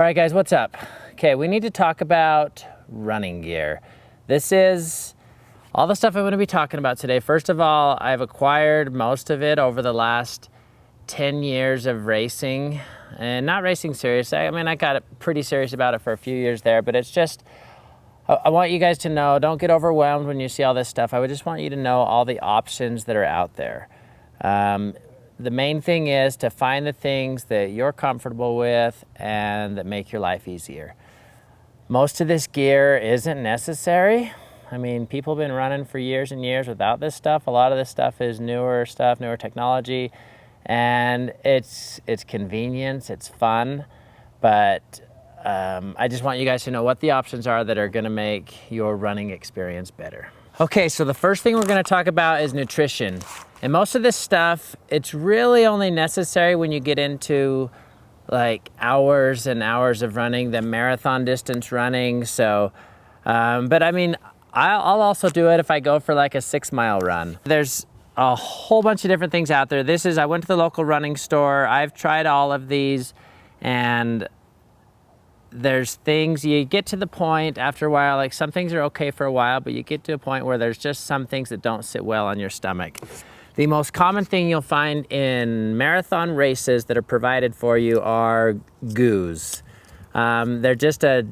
All right, guys, what's up? Okay, we need to talk about running gear. This is all the stuff I'm going to be talking about today. First of all, I've acquired most of it over the last 10 years of racing, and not racing serious. I mean, I got pretty serious about it for a few years there, but it's just, I want you guys to know, don't get overwhelmed when you see all this stuff. I would just want you to know all the options that are out there. The main thing is to find the things that you're comfortable with and that make your life easier. Most of this gear isn't necessary. I mean, people have been running for years and years without this stuff. A lot of this stuff is newer stuff, newer technology, and it's convenience, it's fun, but I just want you guys to know what the options are that are gonna make your running experience better. Okay, so the first thing we're gonna talk about is nutrition. And most of this stuff, it's really only necessary when you get into like hours and hours of running, the marathon distance running. So, but I mean, I'll also do it if I go for like a 6-mile run. There's a whole bunch of different things out there. I went to the local running store. I've tried all of these, and there's things, you get to the point after a while, like some things are okay for a while, but you get to a point where there's just some things that don't sit well on your stomach. The most common thing you'll find in marathon races that are provided for you are Goos. They're just a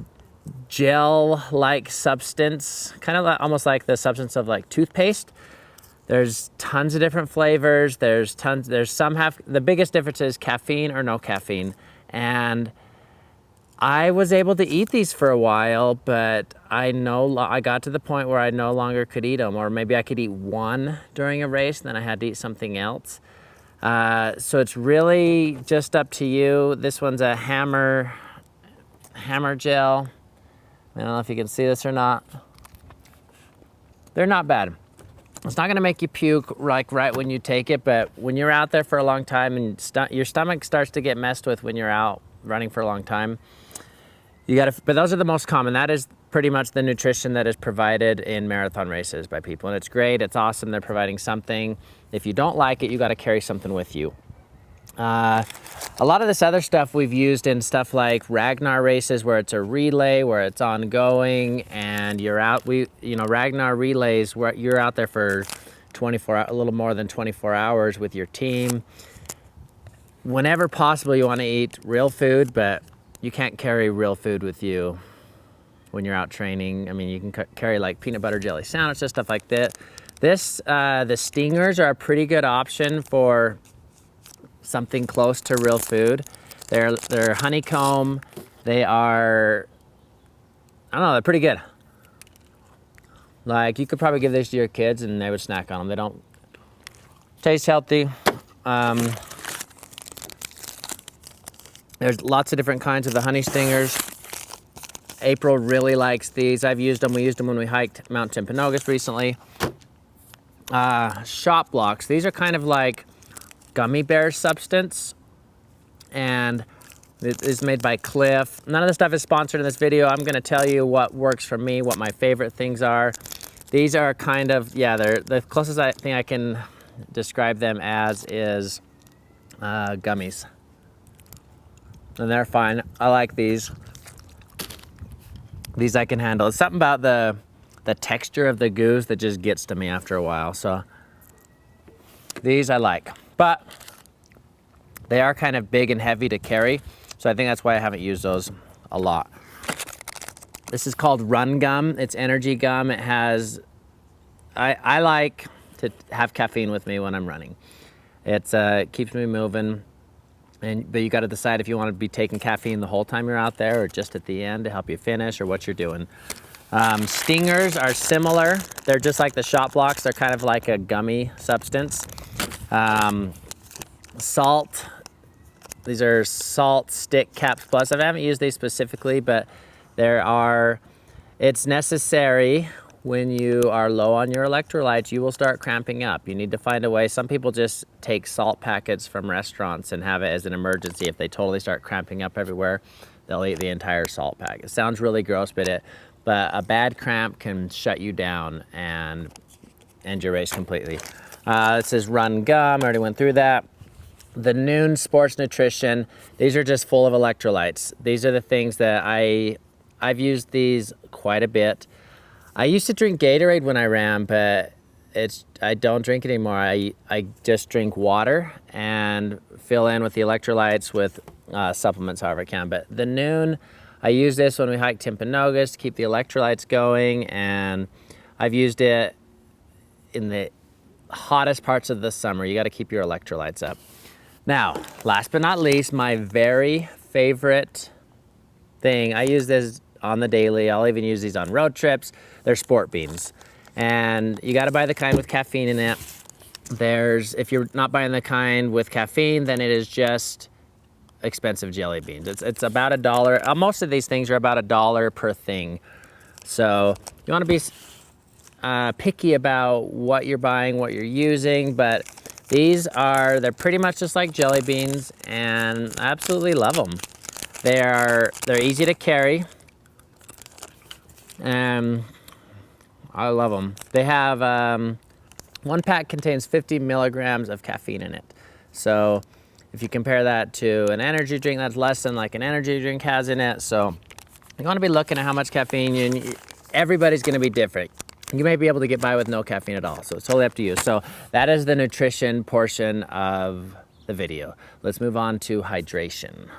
gel-like substance, kind of almost like the substance of like toothpaste. There's tons of different flavors. The biggest difference is caffeine or no caffeine. And I was able to eat these for a while, but I got to the point where I no longer could eat them, or maybe I could eat one during a race, and then I had to eat something else. So it's really just up to you. This one's a hammer gel. I don't know if you can see this or not. They're not bad. It's not gonna make you puke like right when you take it, but when you're out there for a long time and your stomach starts to get messed with when you're out running for a long time, but those are the most common. That is pretty much the nutrition that is provided in marathon races by people. And it's great, it's awesome, they're providing something. If you don't like it, you gotta carry something with you. A lot of this other stuff we've used in stuff like Ragnar races where it's a relay, where it's ongoing, and you're out, Ragnar relays where you're out there for a little more than 24 hours with your team. Whenever possible, you wanna eat real food, but you can't carry real food with you when you're out training. I mean, you can carry like peanut butter jelly sandwiches, stuff like that. The stingers are a pretty good option for something close to real food. They're honeycomb. They are, I don't know, they're pretty good. Like, you could probably give this to your kids and they would snack on them. They don't taste healthy. There's lots of different kinds of the honey stingers. April really likes these. I've used them. We used them when we hiked Mount Timpanogos recently. Shop blocks. These are kind of like gummy bear substance, and it is made by Cliff. None of the stuff is sponsored in this video. I'm gonna tell you what works for me, what my favorite things are. These are kind of, they're the closest thing I can describe them as is gummies. And they're fine. I like these. These I can handle. It's something about the texture of the Goos that just gets to me after a while. So these I like, but they are kind of big and heavy to carry. So I think that's why I haven't used those a lot. This is called Run Gum. It's energy gum. It has, I like to have caffeine with me when I'm running. It keeps me moving. But you got to decide if you want to be taking caffeine the whole time you're out there or just at the end to help you finish or what you're doing. Stingers are similar. They're just like the shot blocks. They're kind of like a gummy substance. Salt. These are Salt Stick Caps Plus. I haven't used these specifically, but it's necessary. When you are low on your electrolytes, you will start cramping up. You need to find a way. Some people just take salt packets from restaurants and have it as an emergency. If they totally start cramping up everywhere, they'll eat the entire salt pack. It sounds really gross, but a bad cramp can shut you down and end your race completely. It says Run Gum. I already went through that. the Noon Sports Nutrition. These are just full of electrolytes. These are the things that I've used these quite a bit. I used to drink Gatorade when I ran, but I don't drink it anymore. I just drink water and fill in with the electrolytes with supplements however I can. But the Noon, I use this when we hike Timpanogos to keep the electrolytes going, and I've used it in the hottest parts of the summer. You got to keep your electrolytes up. Now, last but not least, my very favorite thing, I use this on the daily. I'll even use these on road trips. They're sport beans. And you got to buy the kind with caffeine in it. If you're not buying the kind with caffeine, then it is just expensive jelly beans. It's about $1. Most of these things are about $1 per thing. So you want to be picky about what you're buying, what you're using, but they're pretty much just like jelly beans, and I absolutely love them. They're easy to carry, and I love them. They have, one pack contains 50 milligrams of caffeine in it. So if you compare that to an energy drink, that's less than like an energy drink has in it. So you want to be looking at how much caffeine everybody's going to be different. You may be able to get by with no caffeine at all. So it's totally up to you. So that is the nutrition portion of the video. Let's move on to hydration.